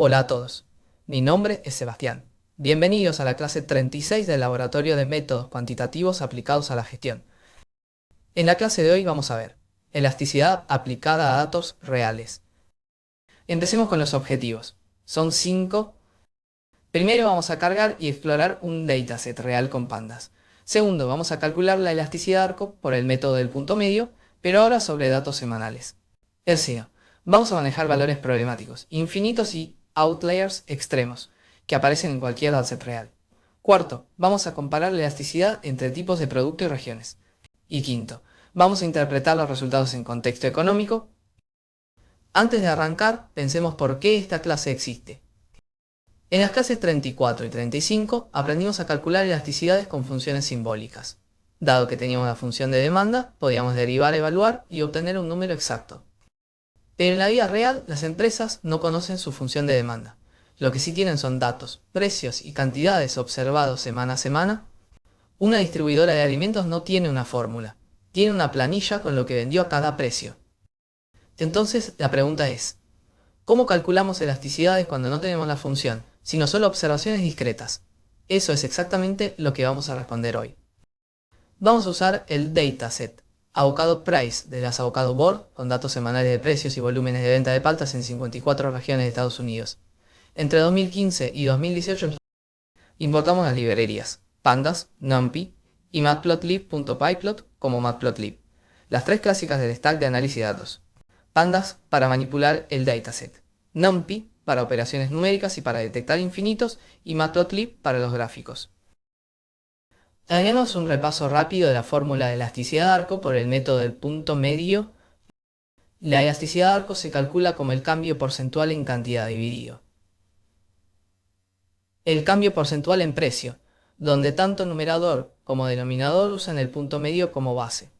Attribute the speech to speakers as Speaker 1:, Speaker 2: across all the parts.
Speaker 1: Hola a todos, mi nombre es Sebastián. Bienvenidos a la clase 36 del Laboratorio de Métodos Cuantitativos Aplicados a la Gestión. En la clase de hoy vamos a ver elasticidad aplicada a datos reales. Empecemos con los objetivos. Son 5. Primero vamos a cargar y explorar un dataset real con pandas. Segundo, vamos a calcular la elasticidad de arco por el método del punto medio, pero ahora sobre datos semanales. Tercero, vamos a manejar valores problemáticos, infinitos y outliers extremos, que aparecen en cualquier dataset real. Cuarto, vamos a comparar la elasticidad entre tipos de producto y regiones. Y quinto, vamos a interpretar los resultados en contexto económico. Antes de arrancar, pensemos por qué esta clase existe. En las clases 34 y 35 aprendimos a calcular elasticidades con funciones simbólicas. Dado que teníamos la función de demanda, podíamos derivar, evaluar y obtener un número exacto. Pero en la vida real, las empresas no conocen su función de demanda. Lo que sí tienen son datos, precios y cantidades observados semana a semana. Una distribuidora de alimentos no tiene una fórmula, tiene una planilla con lo que vendió a cada precio. Entonces la pregunta es, ¿cómo calculamos elasticidades cuando no tenemos la función, sino solo observaciones discretas? Eso es exactamente lo que vamos a responder hoy. Vamos a usar el dataset Avocado Price de las Avocado Board, con datos semanales de precios y volúmenes de venta de paltas en 54 regiones de Estados Unidos. Entre 2015 y 2018 importamos las librerías Pandas, NumPy y Matplotlib.pyplot como Matplotlib, las tres clásicas del stack de análisis de datos. Pandas para manipular el dataset, NumPy para operaciones numéricas y para detectar infinitos, y Matplotlib para los gráficos. Hagamos un repaso rápido de la fórmula de elasticidad de arco por el método del punto medio. La elasticidad de arco se calcula como el cambio porcentual en cantidad dividido el cambio porcentual en precio, donde tanto numerador como denominador usan el punto medio como base.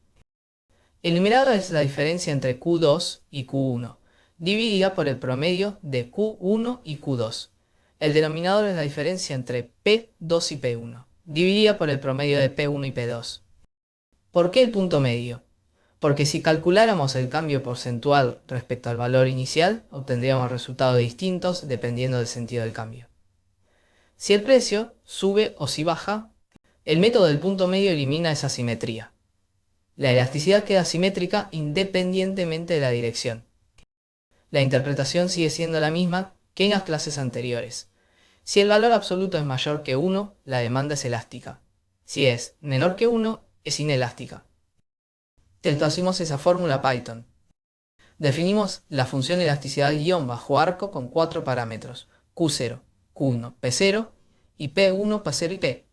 Speaker 1: El numerador es la diferencia entre Q2 y Q1, dividida por el promedio de Q1 y Q2. El denominador es la diferencia entre P2 y P1, dividida por el promedio de P1 y P2. ¿Por qué el punto medio? Porque si calculáramos el cambio porcentual respecto al valor inicial, obtendríamos resultados distintos dependiendo del sentido del cambio. Si el precio sube o si baja, el método del punto medio elimina esa simetría. La elasticidad queda simétrica independientemente de la dirección. La interpretación sigue siendo la misma que en las clases anteriores. Si el valor absoluto es mayor que 1, la demanda es elástica. Si es menor que 1, es inelástica. Traducimos esa fórmula a Python. Definimos la función elasticidad guión bajo arco con 4 parámetros, Q0, Q1, P0 y P1, P0 y P.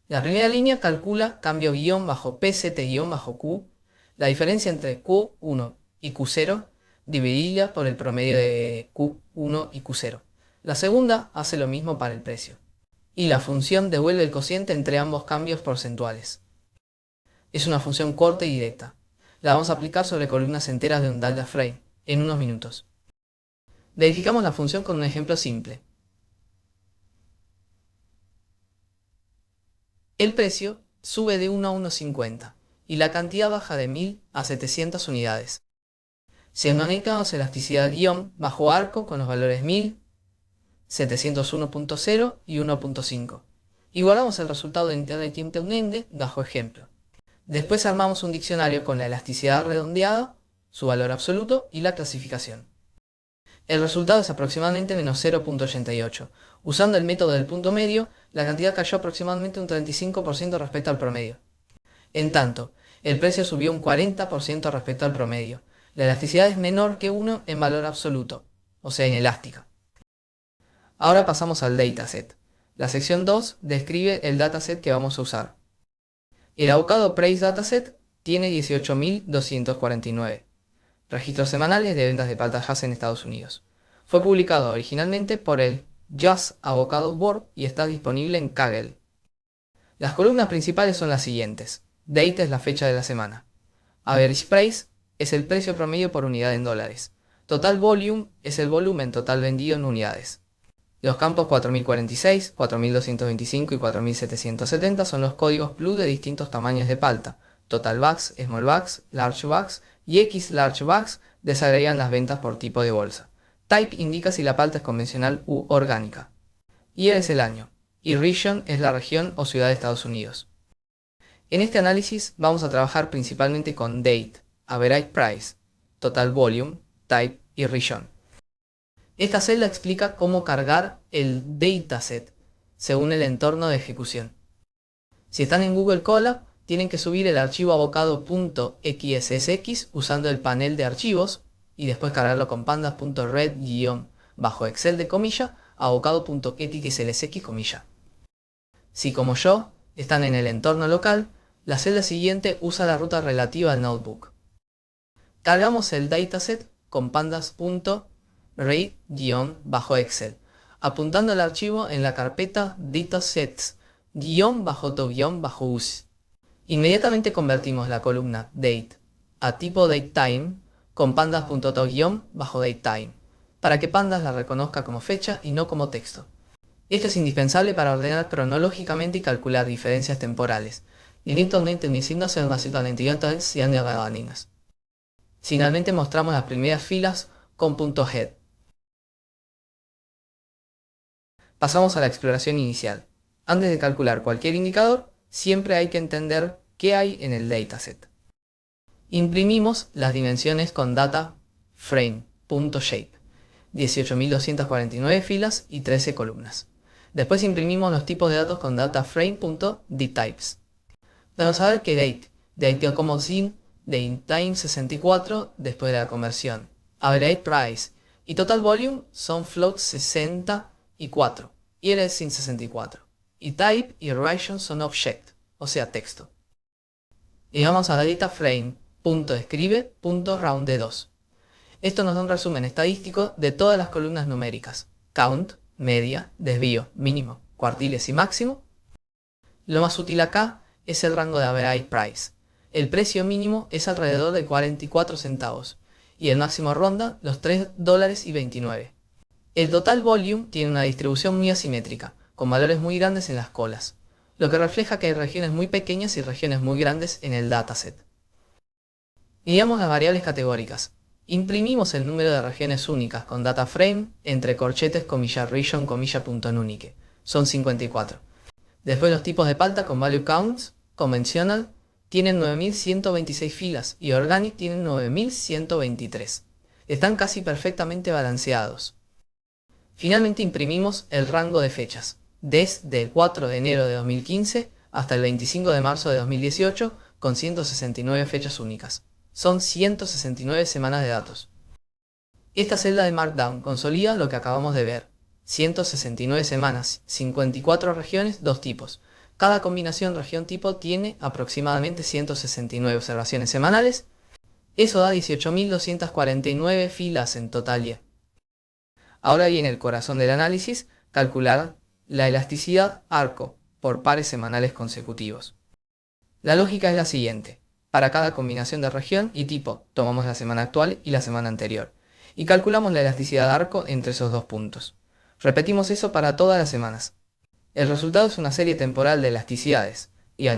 Speaker 1: La primera línea calcula cambio guión bajo PZT guión bajo Q, la diferencia entre Q1 y Q0 dividida por el promedio de Q1 y Q0. La segunda hace lo mismo para el precio. Y la función devuelve el cociente entre ambos cambios porcentuales. Es una función corta y directa. La vamos a aplicar sobre columnas enteras de un data frame en unos minutos. Verificamos la función con un ejemplo simple. El precio sube de 1 a 1,50 y la cantidad baja de 1000 a 700 unidades. Si analizamos elasticidad guión bajo arco con los valores 1000, 701.0 y 1.5. Igualamos el resultado de unidad de tiempo unende bajo ejemplo. Después armamos un diccionario con la elasticidad redondeada, su valor absoluto y la clasificación. El resultado es aproximadamente menos 0.88. Usando el método del punto medio, la cantidad cayó aproximadamente un 35% respecto al promedio. En tanto, el precio subió un 40% respecto al promedio. La elasticidad es menor que 1 en valor absoluto, o sea, inelástica. Ahora pasamos al dataset. La sección 2 describe el dataset que vamos a usar. El Avocado Price Dataset tiene 18.249 registros semanales de ventas de paltas en Estados Unidos. Fue publicado originalmente por el Just Avocado Board y está disponible en Kaggle. Las columnas principales son las siguientes. Date es la fecha de la semana. Average Price es el precio promedio por unidad en dólares. Total Volume es el volumen total vendido en unidades. Los campos 4046, 4225 y 4770 son los códigos blue de distintos tamaños de palta. Total Bags, Small Bags, Large Bags y X Large Bags desagregan las ventas por tipo de bolsa. Type indica si la palta es convencional u orgánica. Year es el año. Y region es la región o ciudad de Estados Unidos. En este análisis vamos a trabajar principalmente con date, average price, total volume, type y region. Esta celda explica cómo cargar el dataset según el entorno de ejecución. Si están en Google Colab, tienen que subir el archivo avocado.xssx usando el panel de archivos y después cargarlo con pandas.red-excel de comilla avocado.xlsx comilla. Si como yo están en el entorno local, la celda siguiente usa la ruta relativa al notebook. Cargamos el dataset con pandas.read-excel, apuntando el archivo en la carpeta datasets-to-use. Inmediatamente convertimos la columna date a tipo datetime con pandas.to-datetime, para que pandas la reconozca como fecha y no como texto. Esto es indispensable para ordenar cronológicamente y calcular diferencias temporales. Finalmente mostramos las primeras filas con .head. Pasamos a la exploración inicial. Antes de calcular cualquier indicador, siempre hay que entender qué hay en el dataset. Imprimimos las dimensiones con data frame.shape, 18.249 filas y 13 columnas. Después imprimimos los tipos de datos con data frame.dtypes. Vamos a ver que date como sin datetime 64 después de la conversión. Average price y total volume son float 64 y eres sin 64. Y type y region son object, o sea texto. Y vamos a dataframe.describe.round2. Esto nos da un resumen estadístico de todas las columnas numéricas: count, media, desvío, mínimo, cuartiles y máximo. Lo más útil acá es el rango de average price. El precio mínimo es alrededor de 44 centavos y el máximo ronda los $3.29. El total volume tiene una distribución muy asimétrica, con valores muy grandes en las colas, lo que refleja que hay regiones muy pequeñas y regiones muy grandes en el dataset. Midamos las variables categóricas. Imprimimos el número de regiones únicas con data frame entre corchetes comilla region comilla punto nunique. Son 54. Después los tipos de palta con value counts, conventional, tienen 9126 filas y organic tienen 9123. Están casi perfectamente balanceados. Finalmente imprimimos el rango de fechas, desde el 4 de enero de 2015 hasta el 25 de marzo de 2018 con 169 fechas únicas. Son 169 semanas de datos. Esta celda de Markdown consolida lo que acabamos de ver. 169 semanas, 54 regiones, 2 tipos. Cada combinación región-tipo tiene aproximadamente 169 observaciones semanales. Eso da 18.249 filas en total. Ahora viene el corazón del análisis: calcular la elasticidad arco por pares semanales consecutivos. La lógica es la siguiente. Para cada combinación de región y tipo, tomamos la semana actual y la semana anterior, y calculamos la elasticidad arco entre esos dos puntos. Repetimos eso para todas las semanas. El resultado es una serie temporal de elasticidades, y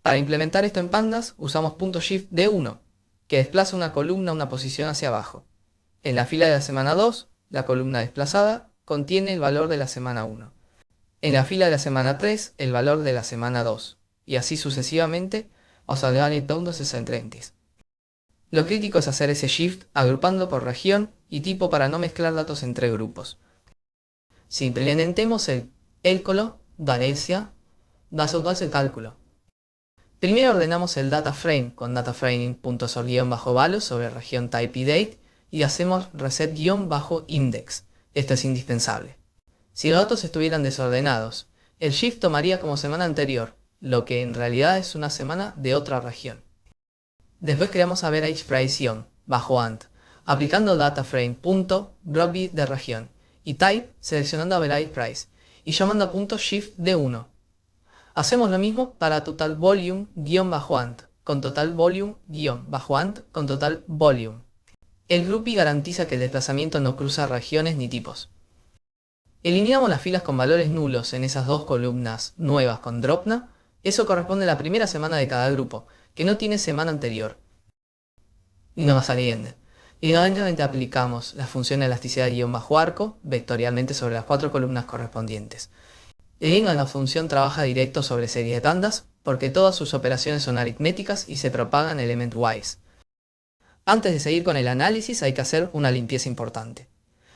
Speaker 1: para implementar esto en pandas, usamos .shift D1, que desplaza una columna a una posición hacia abajo. En la fila de la semana 2, la columna desplazada contiene el valor de la semana 1. En la fila de la semana 3, el valor de la semana 2, y así sucesivamente, Lo crítico es hacer ese shift agrupando por región y tipo para no mezclar datos entre grupos. Si implementemos el cálculo, el cálculo. Primero ordenamos el data frame con dataframe.sort-value sobre región type y date y hacemos reset-index. Esto es indispensable. Si los datos estuvieran desordenados, el shift tomaría como semana anterior, lo que en realidad es una semana de otra región. Después creamos average price bajo ant, aplicando dataframe.dropBit de región y type seleccionando average price y llamando a .shift D1. Hacemos lo mismo para total volume-ant con total volume-ant con total volume. El groupie garantiza que el desplazamiento no cruza regiones ni tipos. Eliminamos las filas con valores nulos en esas dos columnas nuevas con dropna. Eso corresponde a la primera semana de cada grupo, que no tiene semana anterior. y no va saliendo. Y nuevamente aplicamos la función de elasticidad bajo arco vectorialmente sobre las 4 columnas correspondientes. El en la función trabaja directo sobre series de tandas porque todas sus operaciones son aritméticas y se propagan element-wise. Antes de seguir con el análisis hay que hacer una limpieza importante.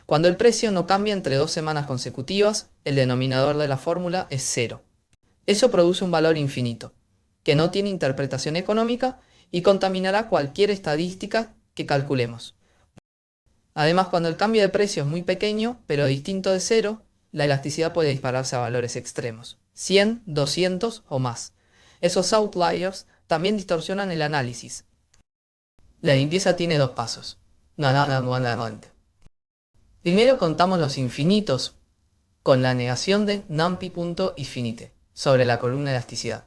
Speaker 1: Cuando el precio no cambia entre 2 semanas consecutivas, el denominador de la fórmula es 0. Eso produce un valor infinito, que no tiene interpretación económica y contaminará cualquier estadística que calculemos. Además, cuando el cambio de precio es muy pequeño, pero distinto de 0, la elasticidad puede dispararse a valores extremos, 100, 200 o más. Esos outliers también distorsionan el análisis. La limpieza tiene dos pasos. Primero contamos los infinitos con la negación de numpy.infinite sobre la columna de elasticidad.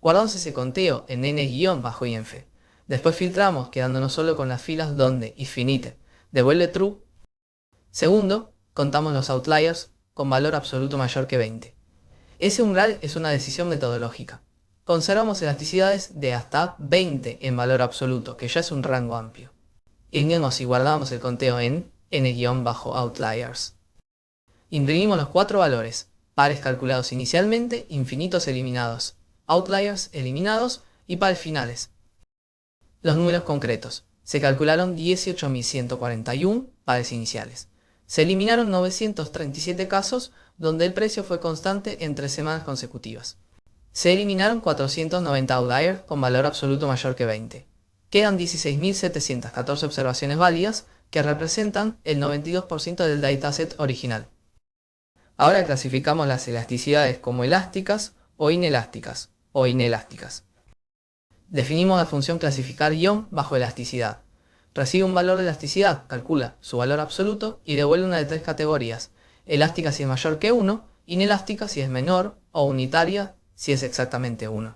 Speaker 1: Guardamos ese conteo en n-inf. Después filtramos quedándonos solo con las filas donde infinite devuelve true. Segundo, contamos los outliers con valor absoluto mayor que 20. Ese umbral es una decisión metodológica. Conservamos elasticidades de hasta 20 en valor absoluto, que ya es un rango amplio. Y guardamos el conteo en n-outliers. Imprimimos los 4 valores, pares calculados inicialmente, infinitos eliminados, outliers eliminados y pares finales. Los números concretos. Se calcularon 18.141 pares iniciales. Se eliminaron 937 casos donde el precio fue constante en 3 semanas consecutivas. Se eliminaron 490 outliers con valor absoluto mayor que 20. Quedan 16.714 observaciones válidas que representan el 92% del dataset original. Ahora clasificamos las elasticidades como elásticas o inelásticas Definimos la función clasificar bajo elasticidad. Recibe un valor de elasticidad, calcula su valor absoluto y devuelve una de 3 categorías: elástica si es mayor que 1, inelástica si es menor o unitaria si es exactamente 1.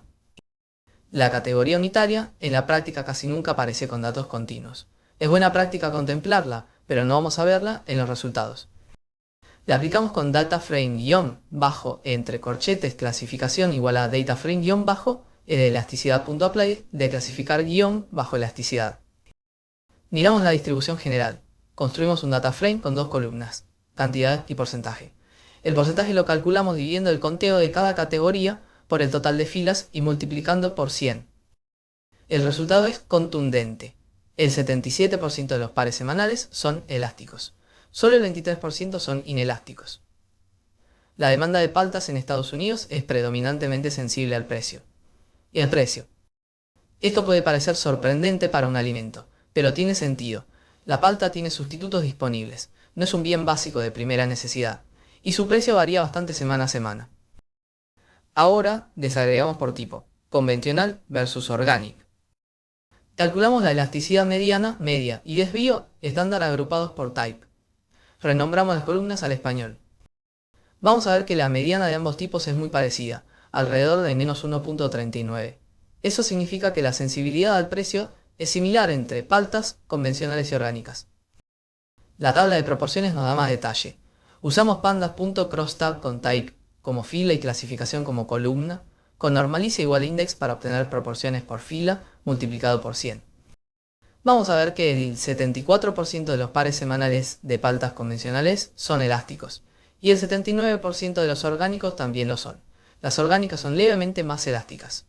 Speaker 1: La categoría unitaria en la práctica casi nunca aparece con datos continuos. Es buena práctica contemplarla, pero no vamos a verla en los resultados. La aplicamos con dataframe-bajo entre corchetes clasificación igual a dataframe-bajo elasticidad.apply de clasificar bajo elasticidad. Miramos la distribución general. Construimos un dataframe con 2 columnas, cantidad y porcentaje. El porcentaje lo calculamos dividiendo el conteo de cada categoría por el total de filas y multiplicando por 100. El resultado es contundente. El 77% de los pares semanales son elásticos. Solo el 23% son inelásticos. La demanda de paltas en Estados Unidos es predominantemente sensible al precio. Y el precio. Esto puede parecer sorprendente para un alimento, pero tiene sentido. La palta tiene sustitutos disponibles, no es un bien básico de primera necesidad, y su precio varía bastante semana a semana. Ahora desagregamos por tipo, convencional versus organic. Calculamos la elasticidad mediana, media y desvío estándar agrupados por type. Renombramos las columnas al español. Vamos a ver que la mediana de ambos tipos es muy parecida, alrededor de menos 1.39. Eso significa que la sensibilidad al precio es similar entre paltas convencionales y orgánicas. La tabla de proporciones nos da más detalle. Usamos pandas.crosstab con type como fila y clasificación como columna, con normaliza igual index para obtener proporciones por fila multiplicado por 100. Vamos a ver que el 74% de los pares semanales de paltas convencionales son elásticos, y el 79% de los orgánicos también lo son. Las orgánicas son levemente más elásticas.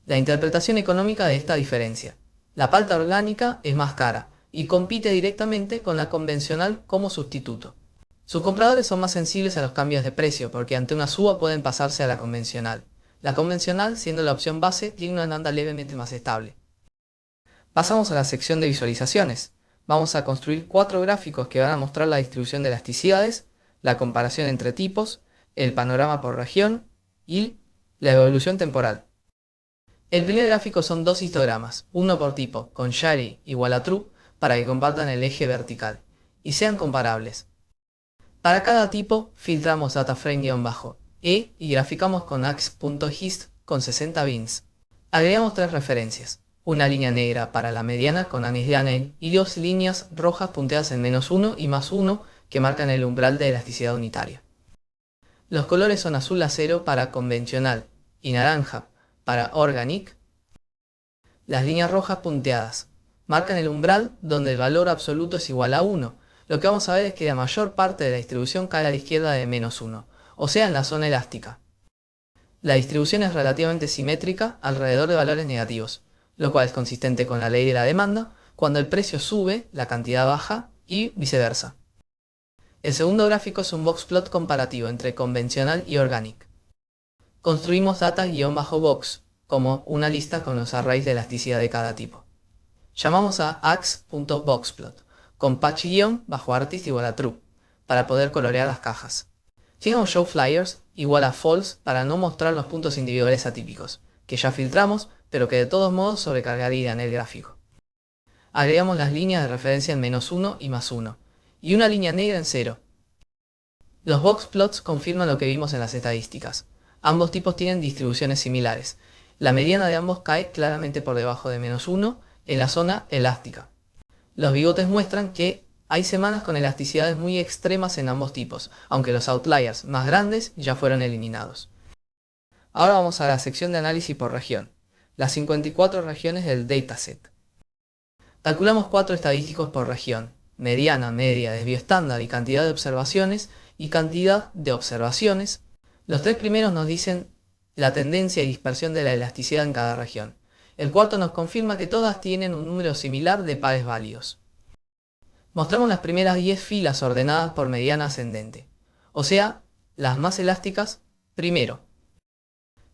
Speaker 1: La interpretación económica de esta diferencia. La palta orgánica es más cara y compite directamente con la convencional como sustituto. Sus compradores son más sensibles a los cambios de precio porque ante una suba pueden pasarse a la convencional. La convencional, siendo la opción base, tiene una demanda levemente más estable. Pasamos a la sección de visualizaciones. Vamos a construir 4 gráficos que van a mostrar la distribución de elasticidades, la comparación entre tipos, el panorama por región y la evolución temporal. El primer gráfico son 2 histogramas, uno por tipo, con share igual a true, para que compartan el eje vertical, y sean comparables. Para cada tipo, filtramos dataframe-e y graficamos con ax.hist con 60 bins. Agregamos 3 referencias, una línea negra para la mediana con anisdiane y 2 líneas rojas punteadas en -1 y +1 que marcan el umbral de elasticidad unitaria. Los colores son azul acero para convencional y naranja para organic. Las líneas rojas punteadas marcan el umbral donde el valor absoluto es igual a 1. Lo que vamos a ver es que la mayor parte de la distribución cae a la izquierda de -1, o sea en la zona elástica. La distribución es relativamente simétrica alrededor de valores negativos, lo cual es consistente con la ley de la demanda. Cuando el precio sube, la cantidad baja y viceversa. El segundo gráfico es un boxplot comparativo entre convencional y organic. Construimos data-box como una lista con los arrays de elasticidad de cada tipo. Llamamos a ax.boxplot con patch-artist igual a true para poder colorear las cajas. Fijamos showFlyers igual a false para no mostrar los puntos individuales atípicos, que ya filtramos, pero que de todos modos sobrecargarían el gráfico. Agregamos las líneas de referencia en -1 y +1, y una línea negra en 0. Los boxplots confirman lo que vimos en las estadísticas. Ambos tipos tienen distribuciones similares. La mediana de ambos cae claramente por debajo de -1 en la zona elástica. Los bigotes muestran que hay semanas con elasticidades muy extremas en ambos tipos, aunque los outliers más grandes ya fueron eliminados. Ahora vamos a la sección de análisis por región, las 54 regiones del dataset. Calculamos 4 estadísticos por región: mediana, media, desvío estándar y cantidad de observaciones, y cantidad de observaciones. Los 3 primeros nos dicen la tendencia y dispersión de la elasticidad en cada región. El cuarto nos confirma que todas tienen un número similar de pares válidos. Mostramos las primeras 10 filas ordenadas por mediana ascendente, o sea, las más elásticas primero.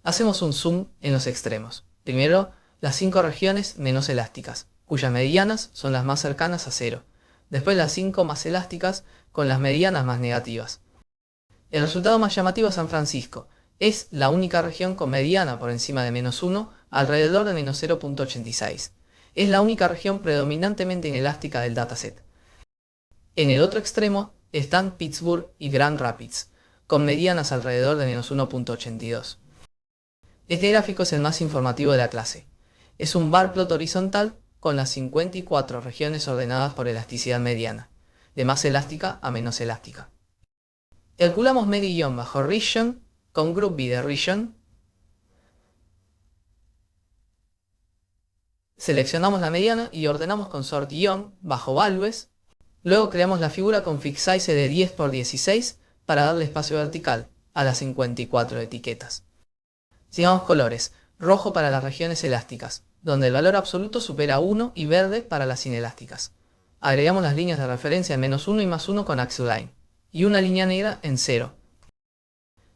Speaker 1: Hacemos un zoom en los extremos. Primero, las 5 regiones menos elásticas, cuyas medianas son las más cercanas a 0. Después las 5 más elásticas con las medianas más negativas. El resultado más llamativo es San Francisco. Es la única región con mediana por encima de -1, alrededor de -0.86. Es la única región predominantemente inelástica del dataset. En el otro extremo están Pittsburgh y Grand Rapids, con medianas alrededor de -1.82. Este gráfico es el más informativo de la clase. Es un bar plot horizontal con las 54 regiones ordenadas por elasticidad mediana, de más elástica a menos elástica. Calculamos media-region con group by de region. Seleccionamos la mediana y ordenamos con sort-values. Luego creamos la figura con fixsize de 10 por 16 para darle espacio vertical a las 54 etiquetas. Sigamos colores: rojo para las regiones elásticas, donde el valor absoluto supera 1, y verde para las inelásticas. Agregamos las líneas de referencia en -1 y +1 con axline, y una línea negra en 0.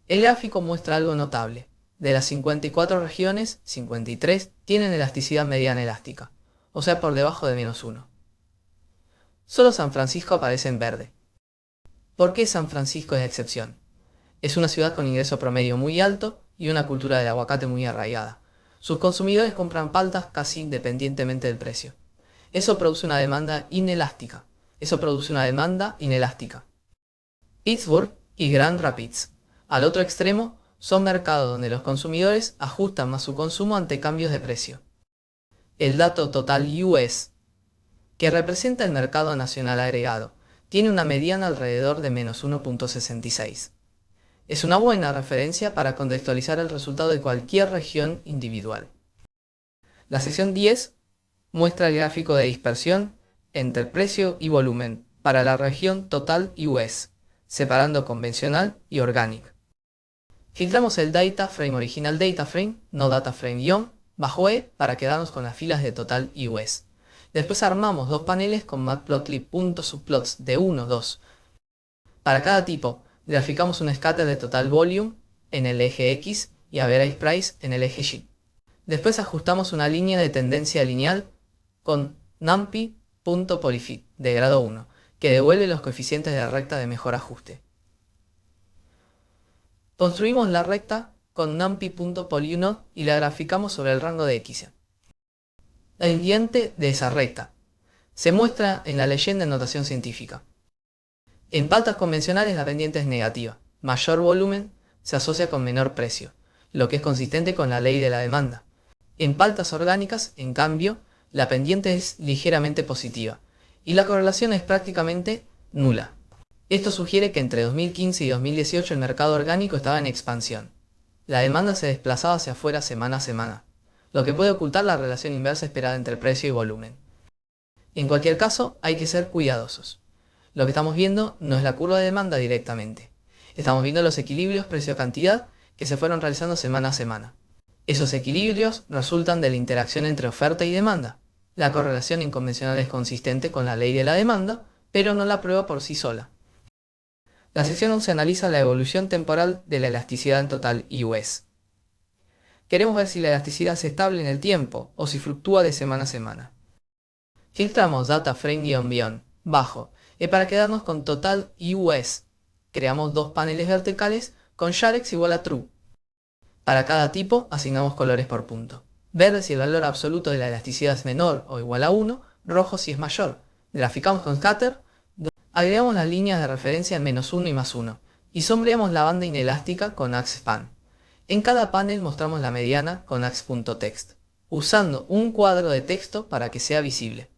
Speaker 1: El gráfico muestra algo notable. De las 54 regiones, 53 tienen elasticidad mediana elástica, o sea por debajo de -1. Solo San Francisco aparece en verde. ¿Por qué San Francisco es la excepción? Es una ciudad con ingreso promedio muy alto y una cultura del aguacate muy arraigada. Sus consumidores compran paltas casi independientemente del precio. Eso produce una demanda inelástica. Pittsburgh y Grand Rapids, al otro extremo, son mercados donde los consumidores ajustan más su consumo ante cambios de precio. El dato total US, que representa el mercado nacional agregado, tiene una mediana alrededor de -1.66. Es una buena referencia para contextualizar el resultado de cualquier región individual. La sección 10 muestra el gráfico de dispersión entre precio y volumen para la región total US, separando convencional y organic. Filtramos el data frame original data frame, no data frame- bajo E para quedarnos con las filas de total US. Después armamos dos paneles con matplotlib.subplots de 1, 2. Para cada tipo, graficamos un scatter de total volume en el eje X y average price en el eje Y. Después ajustamos una línea de tendencia lineal con numpy.polyfit de grado 1, que devuelve los coeficientes de la recta de mejor ajuste. Construimos la recta con numpy.polyNode y la graficamos sobre el rango de X. La pendiente de esa recta se muestra en la leyenda en notación científica. En paltas convencionales la pendiente es negativa. Mayor volumen se asocia con menor precio, lo que es consistente con la ley de la demanda. En paltas orgánicas, en cambio, la pendiente es ligeramente positiva y la correlación es prácticamente nula. Esto sugiere que entre 2015 y 2018 el mercado orgánico estaba en expansión. La demanda se desplazaba hacia afuera semana a semana, lo que puede ocultar la relación inversa esperada entre precio y volumen. En cualquier caso, hay que ser cuidadosos. Lo que estamos viendo no es la curva de demanda directamente. Estamos viendo los equilibrios precio-cantidad que se fueron realizando semana a semana. Esos equilibrios resultan de la interacción entre oferta y demanda. La correlación inconvencional es consistente con la ley de la demanda, pero no la prueba por sí sola. La sección 11 analiza la evolución temporal de la elasticidad en total US. Queremos ver si la elasticidad es estable en el tiempo o si fluctúa de semana a semana. Filtramos Data Frame-Beyond bajo y para quedarnos con total US, creamos dos paneles verticales con Sharex igual a True. Para cada tipo asignamos colores por punto. Verde si el valor absoluto de la elasticidad es menor o igual a 1, rojo si es mayor. Graficamos con Scatter, agregamos las líneas de referencia en -1 y +1 y sombreamos la banda inelástica con AxeSpan. En cada panel mostramos la mediana con ax.text, usando un cuadro de texto para que sea visible.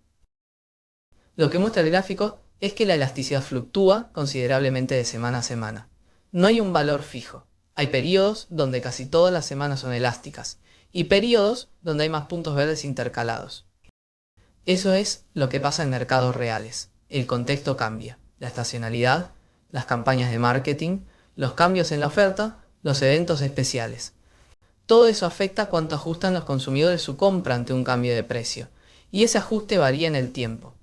Speaker 1: Lo que muestra el gráfico es que la elasticidad fluctúa considerablemente de semana a semana. No hay un valor fijo. Hay periodos donde casi todas las semanas son elásticas y periodos donde hay más puntos verdes intercalados. Eso es lo que pasa en mercados reales. El contexto cambia, la estacionalidad, las campañas de marketing, los cambios en la oferta, los eventos especiales. Todo eso afecta cuánto ajustan los consumidores su compra ante un cambio de precio, y ese ajuste varía en el tiempo.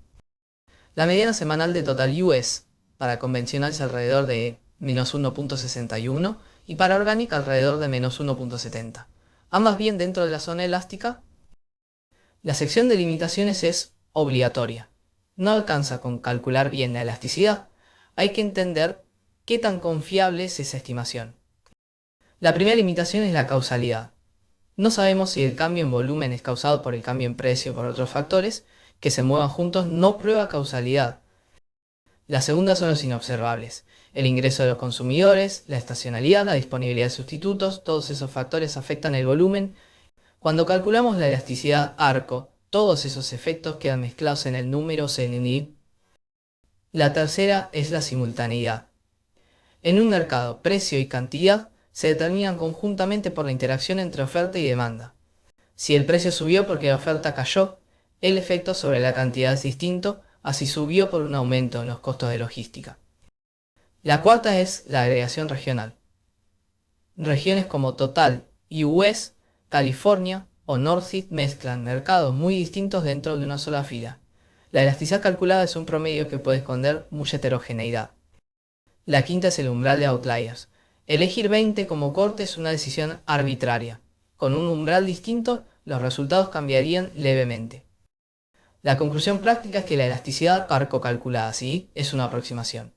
Speaker 1: La mediana semanal de Total US para convencional es alrededor de -1.61 y para Organic alrededor de -1.70. Ambas bien dentro de la zona elástica. La sección de limitaciones es obligatoria. No alcanza con calcular bien la elasticidad. Hay que entender qué tan confiable es esa estimación. La primera limitación es la causalidad. No sabemos si el cambio en volumen es causado por el cambio en precio o por otros factores que se muevan juntos no prueba causalidad. La segunda son los inobservables. El ingreso de los consumidores, la estacionalidad, la disponibilidad de sustitutos, todos esos factores afectan el volumen. Cuando calculamos la elasticidad arco, todos esos efectos quedan mezclados en el número CNI. La tercera es la simultaneidad. En un mercado, precio y cantidad se determinan conjuntamente por la interacción entre oferta y demanda. Si el precio subió porque la oferta cayó, el efecto sobre la cantidad es distinto a si subió por un aumento en los costos de logística. La cuarta es la agregación regional. Regiones como Total, US, California o Northeast mezclan mercados muy distintos dentro de una sola fila. La elasticidad calculada es un promedio que puede esconder mucha heterogeneidad. La quinta es el umbral de outliers. Elegir 20 como corte es una decisión arbitraria. Con un umbral distinto, los resultados cambiarían levemente. La conclusión práctica es que la elasticidad arco calculada así es una aproximación.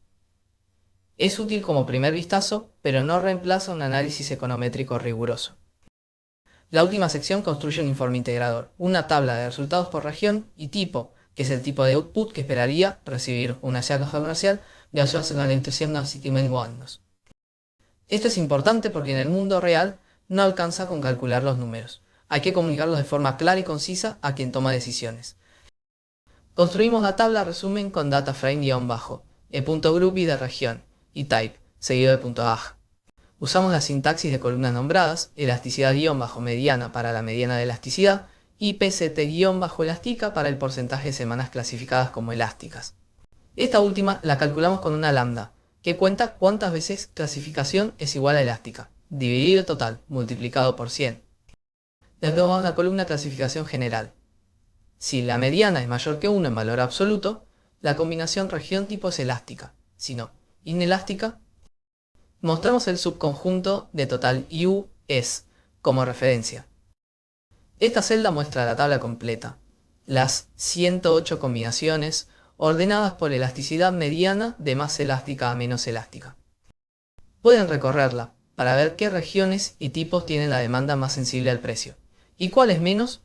Speaker 1: Es útil como primer vistazo, pero no reemplaza un análisis econométrico riguroso. La última sección construye un informe integrador, una tabla de resultados por región y tipo, que es el tipo de output que esperaría recibir una caja comercial de asociarse con la intuición de Citizen. Esto es importante porque en el mundo real no alcanza con calcular los números. Hay que comunicarlos de forma clara y concisa a quien toma decisiones. Construimos la tabla resumen con dataframe-bajo, e.group de región, y type, seguido de .ag. Usamos la sintaxis de columnas nombradas, elasticidad-mediana para la mediana de elasticidad, y pct-elástica para el porcentaje de semanas clasificadas como elásticas. Esta última la calculamos con una lambda, que cuenta cuántas veces clasificación es igual a elástica, dividido el total, multiplicado por 100. Después vamos a la columna clasificación general. Si la mediana es mayor que 1 en valor absoluto, la combinación región-tipo es elástica. Si no, inelástica. Mostramos el subconjunto de total US como referencia. Esta celda muestra la tabla completa, las 108 combinaciones ordenadas por elasticidad mediana de más elástica a menos elástica. Pueden recorrerla para ver qué regiones y tipos tienen la demanda más sensible al precio y cuáles menos.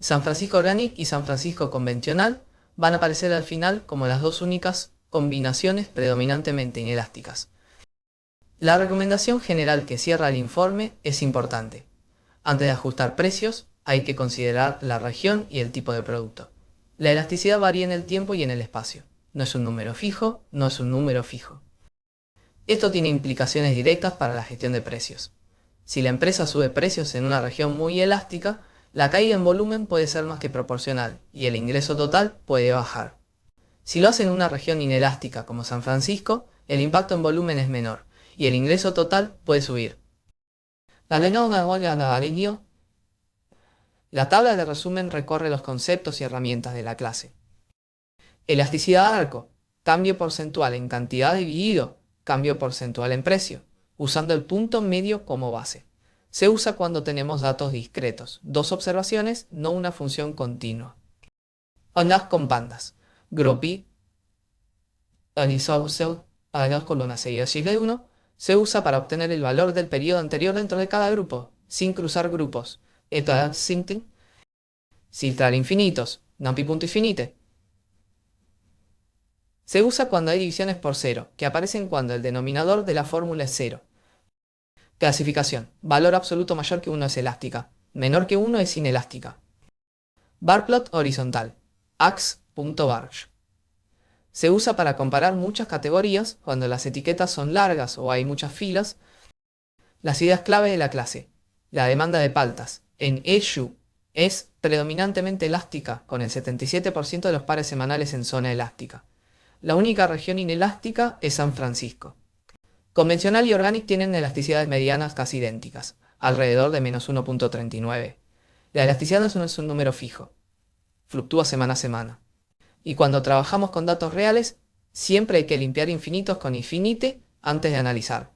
Speaker 1: San Francisco Organic y San Francisco Convencional van a aparecer al final como las dos únicas combinaciones predominantemente inelásticas. La recomendación general que cierra el informe es importante. Antes de ajustar precios, hay que considerar la región y el tipo de producto. La elasticidad varía en el tiempo y en el espacio. No es un número fijo, no es un número fijo. Esto tiene implicaciones directas para la gestión de precios. Si la empresa sube precios en una región muy elástica, La caída en volumen puede ser más que proporcional y el ingreso total puede bajar. Si lo hace en una región inelástica como San Francisco, el impacto en volumen es menor y el ingreso total puede subir. La tabla de resumen recorre los conceptos y herramientas de la clase. Elasticidad de arco, cambio porcentual en cantidad dividido, cambio porcentual en precio, usando el punto medio como base. Se usa cuando tenemos datos discretos, dos observaciones, no una función continua. Ondas con bandas. Groupie, columnas seguidas de 1, se usa para obtener el valor del periodo anterior dentro de cada grupo, sin cruzar grupos. Filtrar infinitos, numpy.infinite. Se usa cuando hay divisiones por cero, que aparecen cuando el denominador de la fórmula es cero. Clasificación. Valor absoluto mayor que 1 es elástica, menor que 1 es inelástica. Barplot horizontal. Ax.barge. Se usa para comparar muchas categorías cuando las etiquetas son largas o hay muchas filas. Las ideas clave de la clase. La demanda de paltas en Issue es predominantemente elástica, con el 77% de los pares semanales en zona elástica. La única región inelástica es San Francisco. Convencional y Organic tienen elasticidades medianas casi idénticas, alrededor de menos 1.39. La elasticidad no es un número fijo, fluctúa semana a semana. Y cuando trabajamos con datos reales, siempre hay que limpiar infinitos con infinite antes de analizar.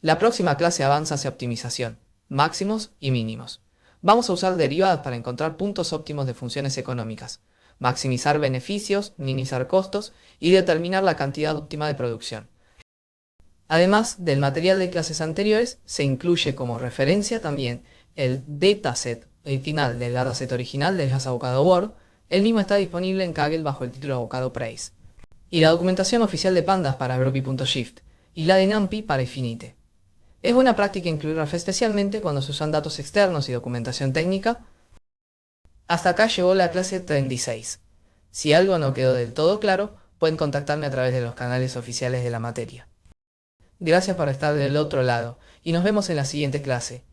Speaker 1: La próxima clase avanza hacia optimización, máximos y mínimos. Vamos a usar derivadas para encontrar puntos óptimos de funciones económicas, maximizar beneficios, minimizar costos y determinar la cantidad óptima de producción. Además del material de clases anteriores, se incluye como referencia también el dataset original del dataset original del Gas Avocado Word. El mismo está disponible en Kaggle bajo el título Avocado Praise. Y la documentación oficial de Pandas para Groupie.shift y la de NumPy para Infinite. Es buena práctica incluirlas especialmente cuando se usan datos externos y documentación técnica. Hasta acá llegó la clase 36. Si algo no quedó del todo claro, pueden contactarme a través de los canales oficiales de la materia. Gracias por estar del otro lado y nos vemos en la siguiente clase.